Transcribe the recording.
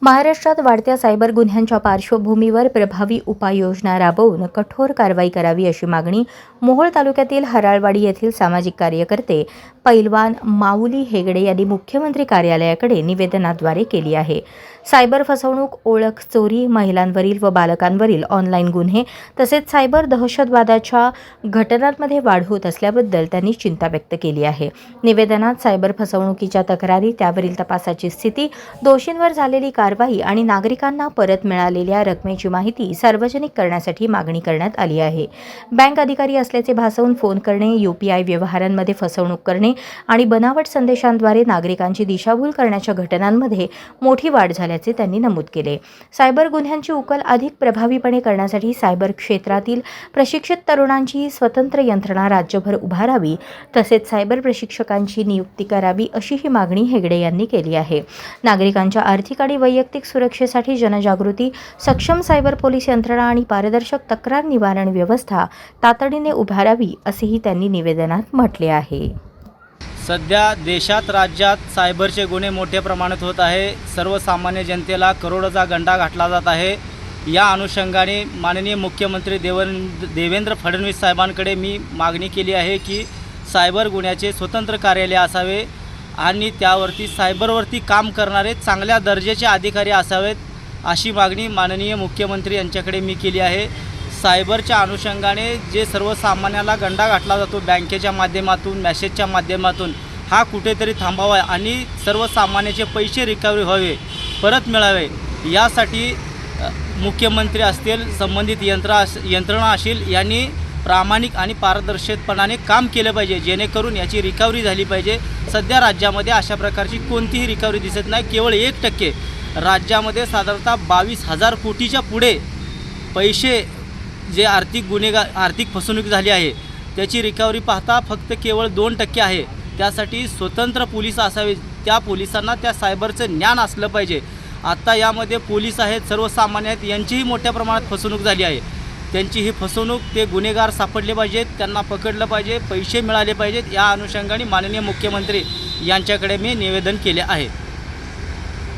महाराष्ट्रात वाढत्या सायबर गुन्ह्यांच्या पार्श्वभूमीवर प्रभावी उपाययोजना राबवून कठोर कारवाई करावी अशी मागणी मोहोळ तालुक्यातील हराळवाडी येथील सामाजिक कार्यकर्ते पैलवान माऊली हेगडे यांनी मुख्यमंत्री कार्यालयाकडे निवेदनाद्वारे केली आहे। सायबर फसवणूक, ओळख चोरी, महिलांवरील व बालकांवरील ऑनलाईन गुन्हे तसेच सायबर दहशतवादाच्या घटनांमध्ये वाढ होत असल्याबद्दल त्यांनी चिंता व्यक्त केली आहे। निवेदनात सायबर फसवणुकीच्या तक्रारी, त्यावरील तपासाची स्थिती, दोषींवर झालेली कारवाई आणि नागरिकांना परत मिळालेल्या रकमेची माहिती सार्वजनिक करण्यासाठी मागणी करण्यात आली आहे। बँक अधिकारी असल्याचे भासवून फोन करणे, UPI व्यवहारांमध्ये फसवणूक करणे आणि बनावट संदेशांद्वारे नागरिकांची दिशाभूल करण्याच्या घटनांमध्ये मोठी वाढ झाल्याचे त्यांनी नमूद केले। सायबर गुन्ह्यांची उकल अधिक प्रभावीपणे करण्यासाठी सायबर क्षेत्रातील प्रशिक्षित तरुणांची स्वतंत्र यंत्रणा राज्यभर उभारावी तसेच सायबर प्रशिक्षकांची नियुक्ती करावी अशी ही मागणी हेगडे यांनी केली आहे। नागरिकांच्या आर्थिक आणि वैयक्तिक सुरक्षेसाठी जनजागृती, सक्षम सायबर पोलीस यंत्रणा आणि पारदर्शक तक्रार निवारण व्यवस्था तातडीने उभारावी असेही त्यांनी निवेदनात म्हटले आहे। सध्या देशात राज्यात सायबरचे गुन्हे मोठ्या प्रमाणात होत आहे। सर्वसामान्य जनतेला करोडोचा गंडा घातला जात आहे। या अनुषंगाने माननीय मुख्यमंत्री देवेंद्र फडणवीस साहेबांकडे मी मागणी केली आहे की सायबर गुन्ह्याचे स्वतंत्र कार्यालय असावे आणि त्यावरती सायबरवरती काम करणारे चांगल्या दर्जाचे अधिकारी असावेत अशी मागणी माननीय मुख्यमंत्री यांच्याकडे मी केली आहे। सायबरच्या अनुषंगाने जे सर्वसामान्याला गंडा घातला जातो बँकेच्या माध्यमातून, मेसेजच्या माध्यमातून, हा कुठेतरी थांबावा आणि सर्वसामान्याचे पैसे रिकव्हरी व्हावे, परत मिळावे यासाठी मुख्यमंत्री असतील, संबंधित यंत्रणा असेल यांनी प्रामाणिक आणि पारदर्शकपणाने काम केलं पाहिजे, जेणेकरून याची रिकव्हरी झाली पाहिजे। सध्या राज्यामध्ये अशा प्रकारची कोणतीही रिकव्हरी दिसत नाही। केवळ 1% राज्यामध्ये साधारणतः 22,000 कोटीच्या पुढे पैसे जे आर्थिक फसवणूक झाली आहे त्याची रिकव्हरी पाहता फक्त केवळ 2% आहे। त्यासाठी स्वतंत्र पोलीस असावे, त्या पोलिसांना त्या सायबरचं ज्ञान असलं पाहिजे। आत्ता यामध्ये पोलीस आहेत, सर्वसामान्य आहेत, यांचीही मोठ्या प्रमाणात फसवणूक झाली आहे। त्यांची ही फसवणूक, ते गुन्हेगार सापडले पाहिजेत, त्यांना पकडलं पाहिजे, पैसे मिळाले पाहिजेत। या अनुषंगाने माननीय मुख्यमंत्री यांच्याकडे मी निवेदन केले आहे।